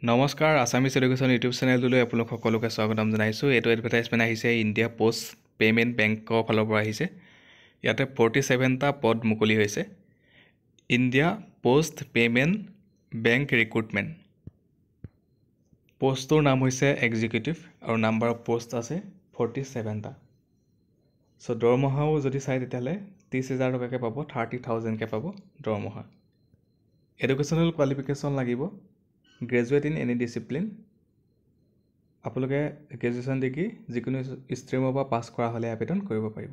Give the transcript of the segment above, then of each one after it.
নমস্কাৰ Assamese education YouTube চেনেলটোলৈ আপোনালোক সকলোকে স্বাগতম জনাইছোঁ। এইটো এডভাৰটাইজমেণ্ট আহিছে ইণ্ডিয়া পোষ্ট পে'মেণ্ট বেংকৰ ফালৰ পৰা আহিছে। ইয়াতে 47টা পদ মুকলি হৈছে। India post payment bank recruitment. পোষ্টটোৰ নাম হৈছে এক্সিকিউটিভ আৰু নাম্বাৰ অফ পোষ্ট আছে 47টা। চ' দৰমহাও যদি চাই তেতিয়াহ'লে 30,000 টকাকৈ পাব, 30,000কৈ পাব দৰমহা। এডুকেশ্যনেল কোৱালিফিকেশ্যন লাগিব গ্ৰেজুৱেট ইন এনি ডিচিপ্লিন। আপোনালোকে গ্ৰেজুৱেশ্যন ডিগ্ৰী যিকোনো ষ্ট্ৰীমৰ পৰা পাছ কৰা হ'লে আবেদন কৰিব পাৰিব।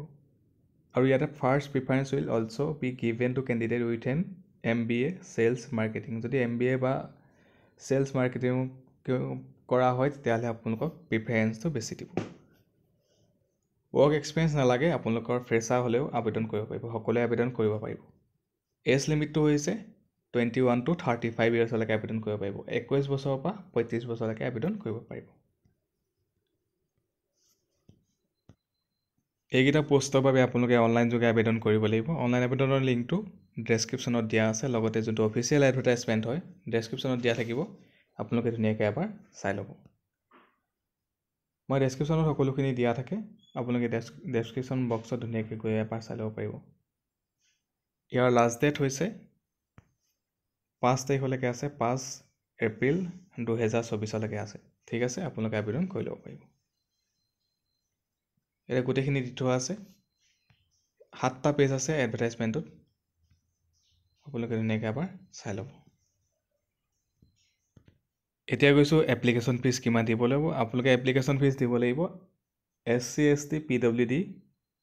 আৰু ইয়াতে first preference will also' be given to candidate with an MBA sales marketing. যদি MBA বা চেলছ মাৰ্কেটিং কৰা হয় তেতিয়াহ'লে আপোনালোকক প্ৰিফাৰেঞ্চটো বেছি দিব। ৱৰ্ক এক্সপিৰিয়েঞ্চ নালাগে, আপোনালোকৰ ফ্ৰেছাৰ হ'লেও আবেদন কৰিব পাৰিব, সকলোৱে আবেদন কৰিব পাৰিব। এজ লিমিটটো হৈছে 21 to 35 ইয়াৰ্ছলৈকে আবেদন কৰিব পাৰিব। 21 বছৰৰ পৰা 35 বছৰলৈকে আবেদন কৰিব পাৰিব। এইকেইটা পোষ্টৰ বাবে আপোনালোকে অনলাইন যোগে আবেদন কৰিব লাগিব। অনলাইন আবেদনৰ লিংকটো ডেছক্ৰিপশ্যনত দিয়া আছে, লগতে যোনটো অফিচিয়েল এডভাৰটাইজমেণ্ট হয় ডেছক্ৰিপশ্যনত দিয়া থাকিব, আপোনালোকে ধুনীয়াকৈ এবাৰ চাই ল'ব। মই ডেছক্ৰিপশ্যনত সকলোখিনি দিয়া থাকে, আপোনালোকে ডেছক্ৰিপশ্যন বক্সত ধুনীয়াকৈ গৈ এবাৰ চাই ল'ব পাৰিব। ইয়াৰ লাষ্ট ডেট হৈছে 5 তাৰিখলৈকে আছে, 5 এপ্ৰিল 2024লৈকে আছে। ঠিক আছে, আপোনালোকে আবেদন কৰি ল'ব পাৰিব। এতিয়া গোটেইখিনি দি থোৱা আছে, 7টা পেজ আছে এডভাৰটাইজমেণ্টটোত, আপোনালোকে ধুনীয়াকৈ এবাৰ চাই ল'ব। এতিয়া গৈছোঁ এপ্লিকেশ্যন ফিজ কিমান দিব লাগিব। আপোনালোকে এপ্লিকেশ্যন ফিজ দিব লাগিব SC ST PWD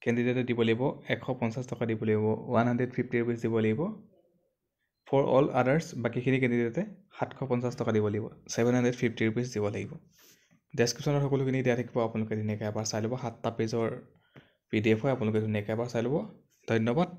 কেণ্ডিডেটে দিব লাগিব 150 টকা দিব লাগিব, 150 ৰুপিজ দিব লাগিব। ফৰ অল আদাৰ্ছ বাকীখিনি কেণ্ডিডেটে 750 টকা দিব লাগিব, 750 ৰুপিজ দিব লাগিব। ডেছক্ৰিপশ্যনত সকলোখিনি দিয়া থাকিব, আপোনালোকে ধুনীয়াকৈ এবাৰ চাই ল'ব। 7টা পেজৰ PDF হয়, আপোনালোকে ধুনীয়াকৈ এবাৰ চাই ল'ব। ধন্যবাদ।